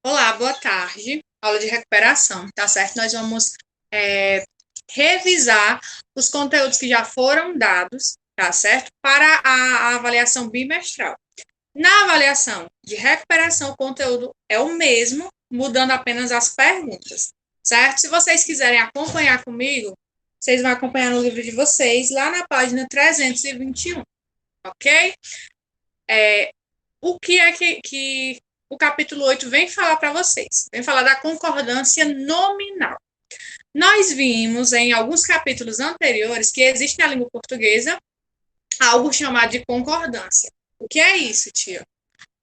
Olá, boa tarde. Aula de recuperação, tá certo? Nós vamos revisar os conteúdos que já foram dados, tá certo? Para a avaliação bimestral. Na avaliação de recuperação, o conteúdo é o mesmo, mudando apenas as perguntas, certo? Se vocês quiserem acompanhar comigo, vocês vão acompanhar no livro de vocês, lá na página 321, ok? O que é que o capítulo 8 vem falar para vocês? Vem falar da concordância nominal. Nós vimos em alguns capítulos anteriores que existe na língua portuguesa algo chamado de concordância. O que é isso, tia?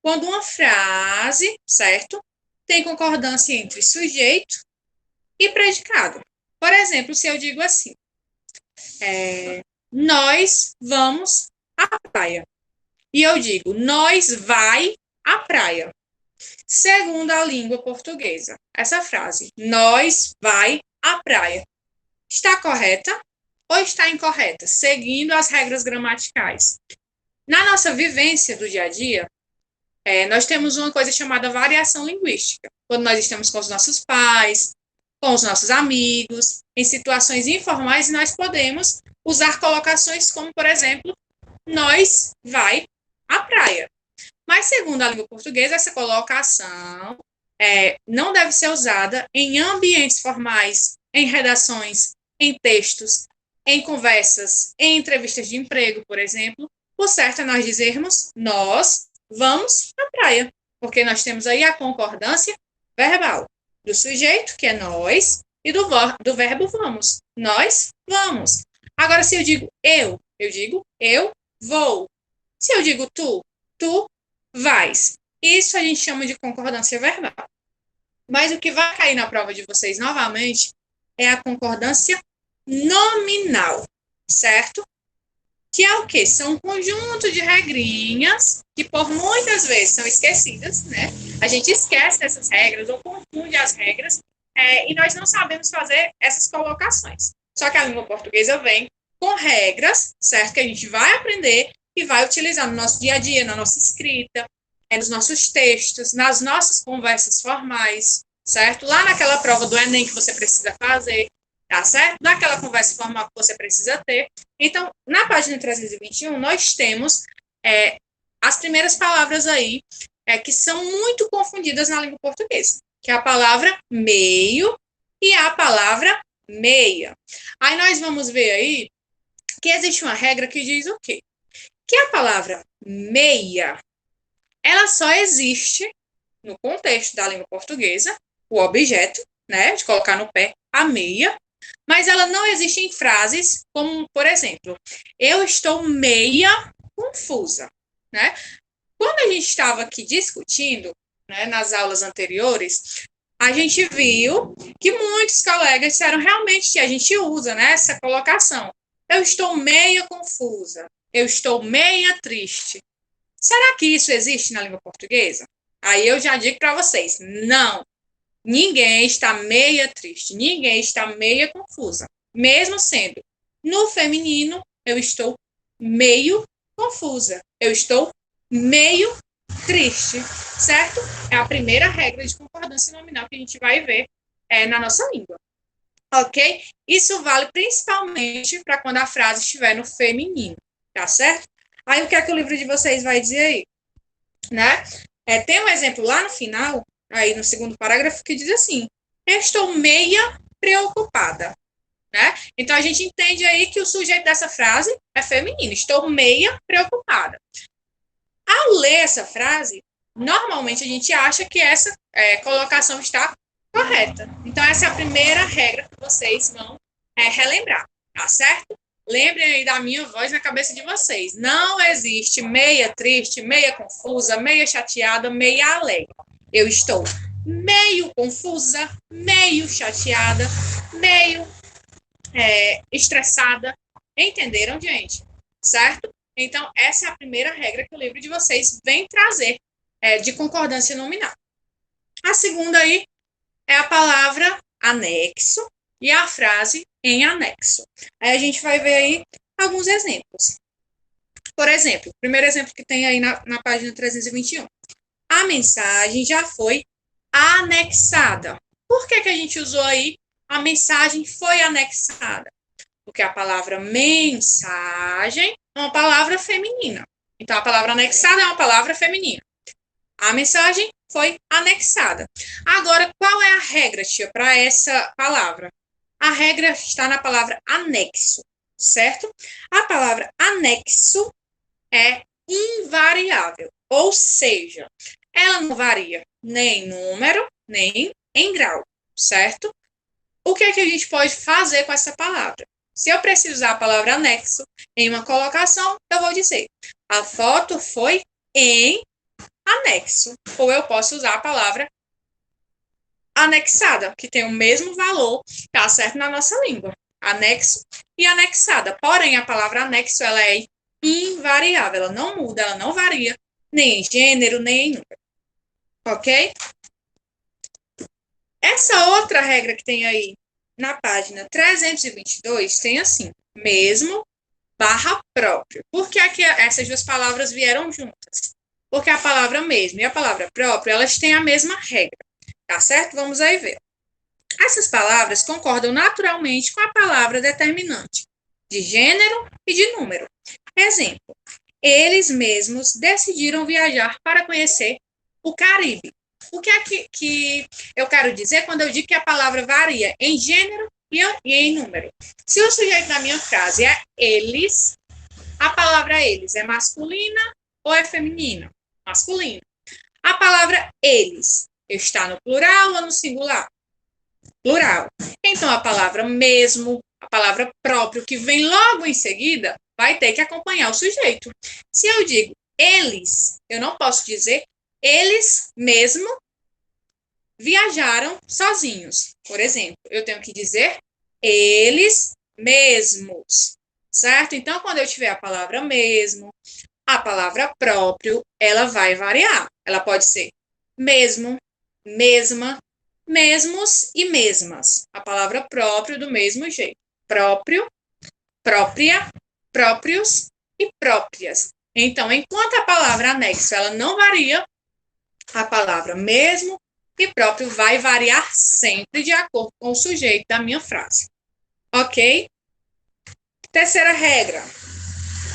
Quando uma frase, certo, tem concordância entre sujeito e predicado. Por exemplo, se eu digo assim, nós vamos à praia. E eu digo, nós vai à praia. Segundo a língua portuguesa, essa frase, nós vai à praia, está correta ou está incorreta, seguindo as regras gramaticais? Na nossa vivência do dia a dia, nós temos uma coisa chamada variação linguística. Quando nós estamos com os nossos pais, com os nossos amigos, em situações informais, nós podemos usar colocações como, por exemplo, nós vai à praia. Mas, segundo a língua portuguesa, essa colocação não deve ser usada em ambientes formais, em redações, em textos, em conversas, em entrevistas de emprego, por exemplo. O certo é nós dizermos nós vamos à praia, porque nós temos aí a concordância verbal do sujeito, que é nós, e do verbo vamos. Nós vamos. Agora, se eu digo eu digo eu vou. Se eu digo tu vais. Isso a gente chama de concordância verbal. Mas o que vai cair na prova de vocês novamente é a concordância nominal, certo? Que é o quê? São um conjunto de regrinhas que por muitas vezes são esquecidas, né? A gente esquece dessas regras ou confunde as regras e nós não sabemos fazer essas colocações. Só que a língua portuguesa vem com regras, certo? Que a gente vai aprender e vai utilizar no nosso dia a dia, na nossa escrita, nos nossos textos, nas nossas conversas formais, certo? Lá naquela prova do Enem que você precisa fazer, tá certo? Naquela conversa formal que você precisa ter. Então, na página 321, nós temos as primeiras palavras aí que são muito confundidas na língua portuguesa, que é a palavra meio e a palavra meia. Aí nós vamos ver aí que existe uma regra que diz o quê? Que a palavra meia, ela só existe no contexto da língua portuguesa, o objeto, né, de colocar no pé a meia, mas ela não existe em frases como, por exemplo, eu estou meia confusa, né? Quando a gente estava aqui discutindo, né, nas aulas anteriores, a gente viu que muitos colegas disseram realmente que a gente usa, né, essa colocação. Eu estou meia confusa, eu estou meia triste. Será que isso existe na língua portuguesa? Aí eu já digo para vocês, não. Ninguém está meia triste, ninguém está meia confusa. Mesmo sendo no feminino, eu estou meio confusa, eu estou meio triste, certo? É a primeira regra de concordância nominal que a gente vai ver na nossa língua. Ok? Isso vale principalmente para quando a frase estiver no feminino, tá certo? Aí o que é que o livro de vocês vai dizer aí? Né? Tem um exemplo lá no final, aí no segundo parágrafo, que diz assim: eu estou meia preocupada. Né? Então a gente entende aí que o sujeito dessa frase é feminino, estou meia preocupada. Ao ler essa frase, normalmente a gente acha que essa colocação está correta. Então essa é a primeira regra que vocês vão relembrar, tá certo? Lembrem aí da minha voz na cabeça de vocês. Não existe meia triste, meia confusa, meia chateada, meia alegre. Eu estou meio confusa, meio chateada, meio estressada. Entenderam, gente? Certo? Então, essa é a primeira regra que o livro de vocês vem trazer de concordância nominal. A segunda aí é a palavra anexo e a frase em anexo. Aí a gente vai ver aí alguns exemplos. Por exemplo, o primeiro exemplo que tem aí na página 321. A mensagem já foi anexada. Por que a gente usou aí a mensagem foi anexada? Porque a palavra mensagem é uma palavra feminina. Então, a palavra anexada é uma palavra feminina. A mensagem foi anexada. Agora, qual é a regra, tia, para essa palavra? A regra está na palavra anexo, certo? A palavra anexo é invariável, ou seja, ela não varia nem em número, nem em grau, certo? O que é que a gente pode fazer com essa palavra? Se eu preciso usar a palavra anexo em uma colocação, eu vou dizer: a foto foi em anexo. Ou eu posso usar a palavra anexada, que tem o mesmo valor, tá certo na nossa língua. Anexo e anexada. Porém, a palavra anexo, ela é invariável, ela não muda, ela não varia, nem em gênero, nem em número. Ok? Essa outra regra que tem aí na página 322 tem assim: mesmo barra próprio. Por que aqui essas duas palavras vieram juntas? Porque a palavra mesmo e a palavra próprio, elas têm a mesma regra, tá certo? Vamos aí ver. Essas palavras concordam naturalmente com a palavra determinante de gênero e de número. Exemplo: eles mesmos decidiram viajar para conhecer o Caribe. O que é que eu quero dizer quando eu digo que a palavra varia em gênero e em número? Se o sujeito da minha frase é eles, a palavra eles é masculina ou é feminina? Masculina. A palavra eles está no plural ou no singular? Plural. Então, a palavra mesmo, a palavra próprio, que vem logo em seguida, vai ter que acompanhar o sujeito. Se eu digo eles, eu não posso dizer eles mesmo viajaram sozinhos. Por exemplo, eu tenho que dizer eles mesmos, certo? Então, quando eu tiver a palavra mesmo, a palavra próprio, ela vai variar. Ela pode ser mesmo, mesma, mesmos e mesmas. A palavra próprio do mesmo jeito. Próprio, própria, próprios e próprias. Então, enquanto a palavra anexo ela não varia, a palavra mesmo e próprio vai variar sempre de acordo com o sujeito da minha frase. Ok? Terceira regra.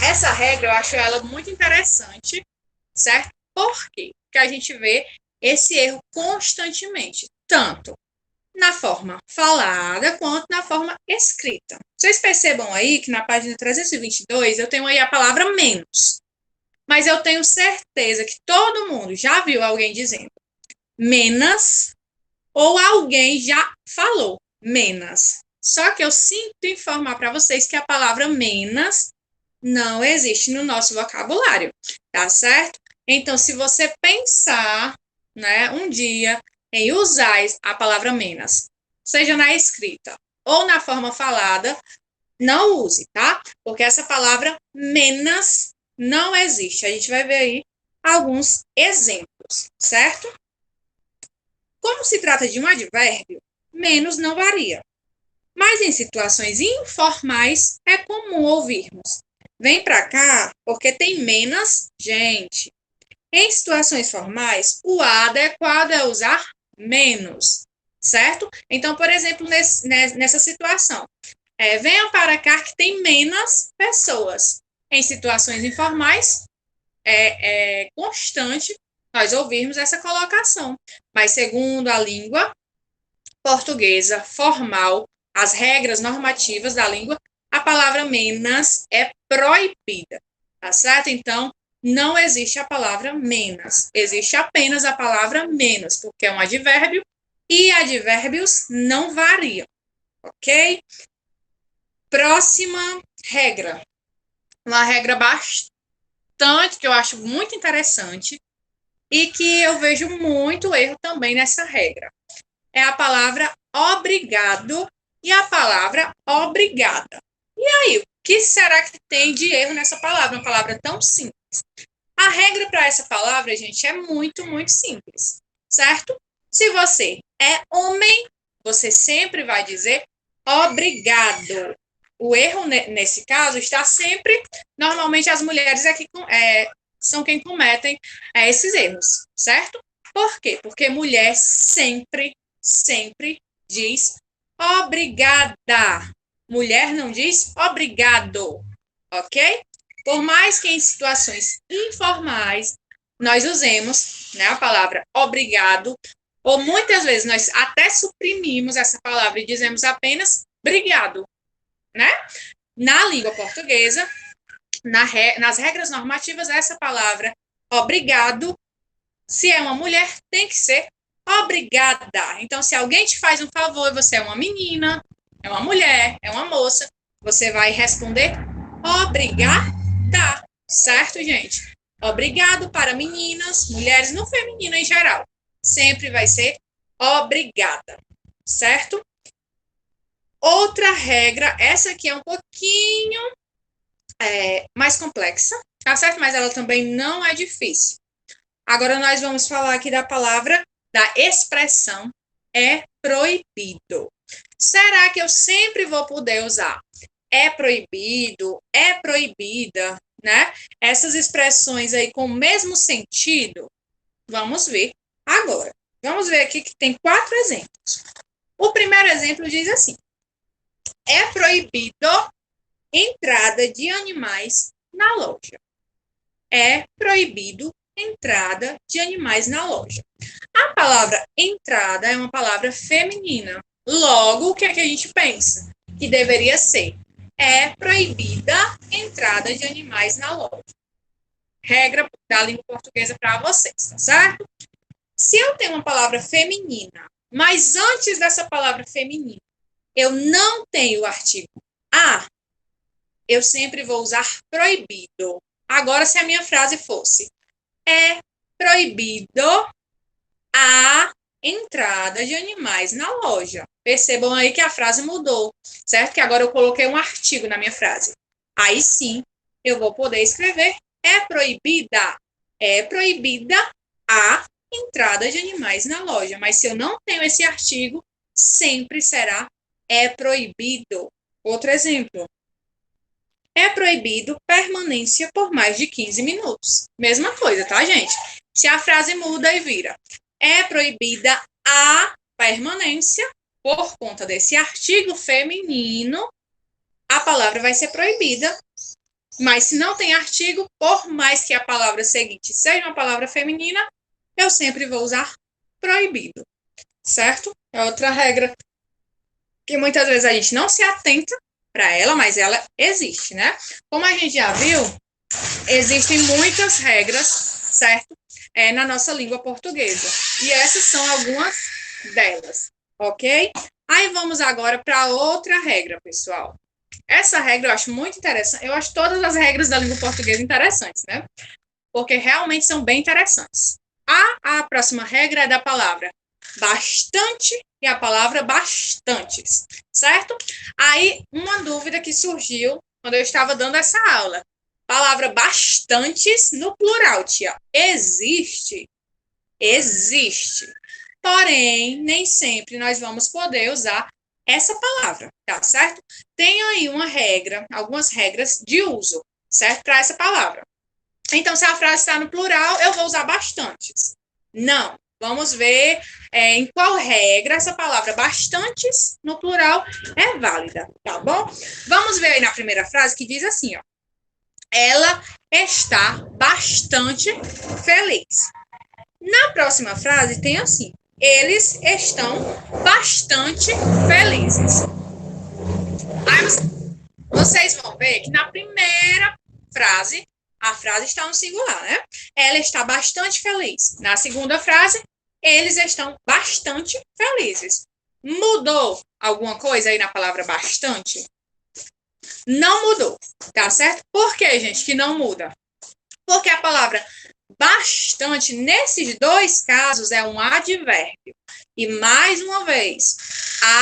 Essa regra eu acho ela muito interessante, certo? Por quê? Porque a gente vê esse erro constantemente, tanto na forma falada quanto na forma escrita. Vocês percebam aí que na página 322 eu tenho aí a palavra menos. Mas eu tenho certeza que todo mundo já viu alguém dizendo menos ou alguém já falou menos. Só que eu sinto informar para vocês que a palavra menos não existe no nosso vocabulário, tá certo? Então, se você pensar, né, um dia em usar a palavra menos, seja na escrita ou na forma falada, não use, tá? Porque essa palavra menos não existe. A gente vai ver aí alguns exemplos, certo? Como se trata de um advérbio, menos não varia. Mas em situações informais é comum ouvirmos: vem para cá porque tem menos gente. Em situações formais, o adequado é usar menos, certo? Então, por exemplo, nessa situação, venha para cá que tem menos pessoas. Em situações informais, é constante nós ouvirmos essa colocação. Mas, segundo a língua portuguesa formal, as regras normativas da língua, a palavra menos é proibida, tá certo? Então, não existe a palavra menos, existe apenas a palavra menos, porque é um advérbio e advérbios não variam, ok? Próxima regra, uma regra bastante que eu acho muito interessante e que eu vejo muito erro também nessa regra. É a palavra obrigado e a palavra obrigada. E aí, o que será que tem de erro nessa palavra? Uma palavra tão simples. A regra para essa palavra, gente, é muito, muito simples, certo? Se você é homem, você sempre vai dizer obrigado. O erro, nesse caso, está sempre... Normalmente, as mulheres são quem cometem esses erros, certo? Por quê? Porque mulher sempre, sempre diz obrigada. Mulher não diz obrigado, ok? Por mais que em situações informais nós usemos, né, a palavra obrigado, ou muitas vezes nós até suprimimos essa palavra e dizemos apenas obrigado, né? Na língua portuguesa, nas regras normativas, essa palavra obrigado, se é uma mulher, tem que ser obrigada. Então, se alguém te faz um favor, você é uma menina, é uma mulher, é uma moça, você vai responder obrigada, certo, gente? Obrigado para meninas, mulheres, no feminino em geral. Sempre vai ser obrigada, certo? Outra regra, essa aqui é um pouquinho mais complexa, tá certo? Mas ela também não é difícil. Agora nós vamos falar aqui da palavra, da expressão é proibido. Será que eu sempre vou poder usar é proibido, é proibida, né? Essas expressões aí com o mesmo sentido? Vamos ver agora. Vamos ver aqui que tem 4 exemplos. O primeiro exemplo diz assim: é proibido entrada de animais na loja. É proibido entrada de animais na loja. A palavra entrada é uma palavra feminina. Logo, o que é que a gente pensa? Que deveria ser é proibida entrada de animais na loja. Regra da língua portuguesa para vocês, tá certo? Se eu tenho uma palavra feminina, mas antes dessa palavra feminina, eu não tenho o artigo a, eu sempre vou usar proibido. Agora, se a minha frase fosse é proibido a entrada de animais na loja. Percebam aí que a frase mudou, certo? Que agora eu coloquei um artigo na minha frase. Aí sim, eu vou poder escrever é proibida a entrada de animais na loja. Mas se eu não tenho esse artigo, sempre será é proibido. Outro exemplo. É proibido permanência por mais de 15 minutos. Mesma coisa, tá, gente? Se a frase muda e vira é proibida a permanência por conta desse artigo feminino, a palavra vai ser proibida. Mas se não tem artigo, por mais que a palavra seguinte seja uma palavra feminina, eu sempre vou usar proibido, certo? É outra regra que muitas vezes a gente não se atenta para ela, mas ela existe, né? Como a gente já viu, existem muitas regras, certo? Na nossa língua portuguesa. E essas são algumas delas, ok? Aí vamos agora para outra regra, pessoal. Essa regra eu acho muito interessante. Eu acho todas as regras da língua portuguesa interessantes, né? Porque realmente são bem interessantes. A próxima regra é da palavra bastante e a palavra bastantes, certo? Aí, uma dúvida que surgiu quando eu estava dando essa aula. Palavra bastantes no plural, tia. Existe? Existe. Porém, nem sempre nós vamos poder usar essa palavra, tá certo? Tem aí uma regra, algumas regras de uso, certo? Para essa palavra. Então, se a frase está no plural, eu vou usar bastantes. Não. Vamos ver em qual regra essa palavra bastantes no plural é válida, tá bom? Vamos ver aí na primeira frase que diz assim, ó. Ela está bastante feliz. Na próxima frase tem assim: eles estão bastante felizes. Aí vocês vão ver que na primeira frase, a frase está no singular, né? Ela está bastante feliz. Na segunda frase, eles estão bastante felizes. Mudou alguma coisa aí na palavra bastante? Não mudou, tá certo? Por que, gente, que não muda? Porque a palavra bastante, nesses dois casos, é um advérbio. E, mais uma vez,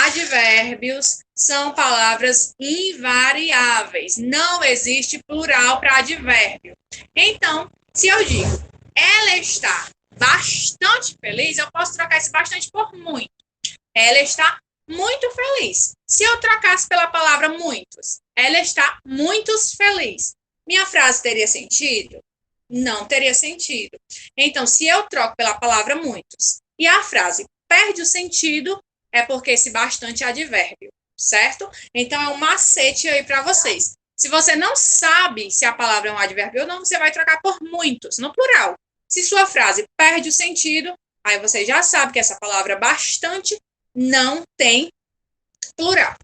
advérbios são palavras invariáveis. Não existe plural para advérbio. Então, se eu digo, ela está bastante feliz, eu posso trocar esse bastante por muito. Ela está muito feliz. Se eu trocasse pela palavra muitos, ela está muito feliz. Minha frase teria sentido? Não teria sentido. Então, se eu troco pela palavra muitos e a frase perde o sentido, é porque esse bastante é advérbio, certo? Então, é um macete aí para vocês. Se você não sabe se a palavra é um advérbio ou não, você vai trocar por muitos, no plural. Se sua frase perde o sentido, aí você já sabe que essa palavra bastante não tem plural.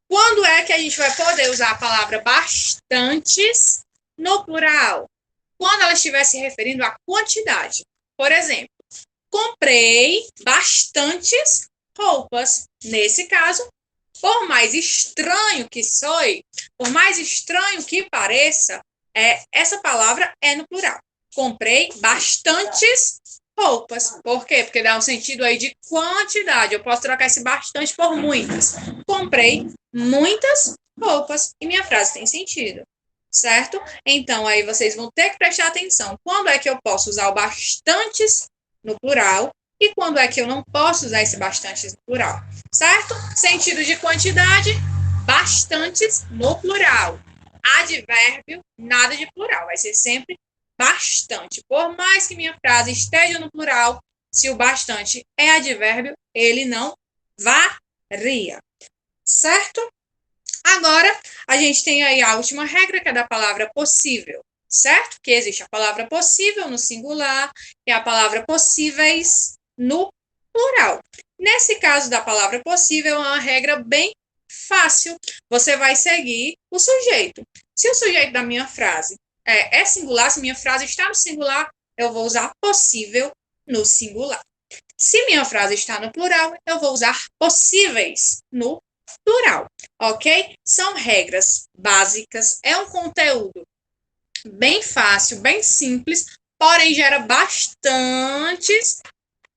Quando é que a gente vai poder usar a palavra bastantes no plural? Quando ela estiver se referindo à quantidade. Por exemplo, comprei bastantes roupas. Nesse caso, por mais estranho que soe, por mais estranho que pareça, essa palavra é no plural. Comprei bastantes roupas. Por quê? Porque dá um sentido aí de quantidade. Eu posso trocar esse bastante por muitas. Comprei muitas roupas e minha frase tem sentido, certo? Então, aí vocês vão ter que prestar atenção. Quando é que eu posso usar o bastantes no plural e quando é que eu não posso usar esse bastantes no plural, certo? Sentido de quantidade, bastantes no plural. Advérbio, nada de plural. Vai ser sempre bastante. Por mais que minha frase esteja no plural, se o bastante é advérbio, ele não varia, certo? Agora, a gente tem aí a última regra, que é da palavra possível, certo? Que existe a palavra possível no singular e a palavra possíveis no plural. Nesse caso da palavra possível, é uma regra bem fácil. Você vai seguir o sujeito. Se o sujeito da minha frase é singular, se minha frase está no singular, eu vou usar possível no singular. Se minha frase está no plural, eu vou usar possíveis no plural, ok? São regras básicas, é um conteúdo bem fácil, bem simples, porém gera bastantes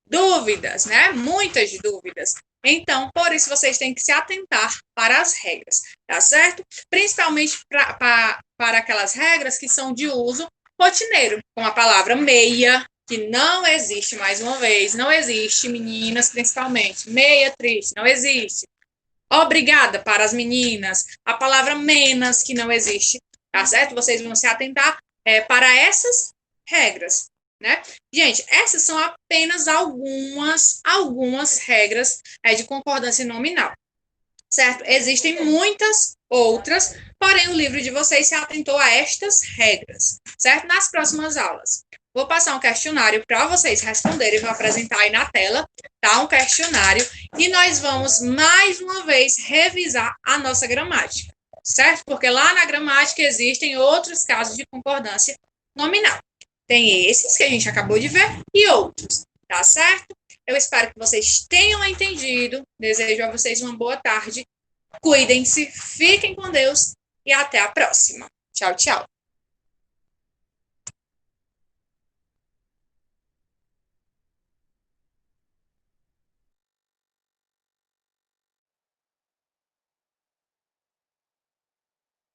dúvidas, né? Muitas dúvidas. Então, por isso vocês têm que se atentar para as regras, tá certo? Principalmente para aquelas regras que são de uso rotineiro, como a palavra meia, que não existe, mais uma vez, não existe, meninas principalmente. Meia triste, não existe. Obrigada para as meninas. A palavra menos, que não existe, tá certo? Vocês vão se atentar para essas regras, né? Gente, essas são apenas algumas regras de concordância nominal, certo? Existem muitas outras, porém o livro de vocês se atentou a estas regras, certo? Nas próximas aulas, vou passar um questionário para vocês responderem, vou apresentar aí na tela, tá? Um questionário, e nós vamos mais uma vez revisar a nossa gramática, certo? Porque lá na gramática existem outros casos de concordância nominal. Tem esses que a gente acabou de ver e outros, tá certo? Eu espero que vocês tenham entendido. Desejo a vocês uma boa tarde. Cuidem-se, fiquem com Deus e até a próxima. Tchau, tchau.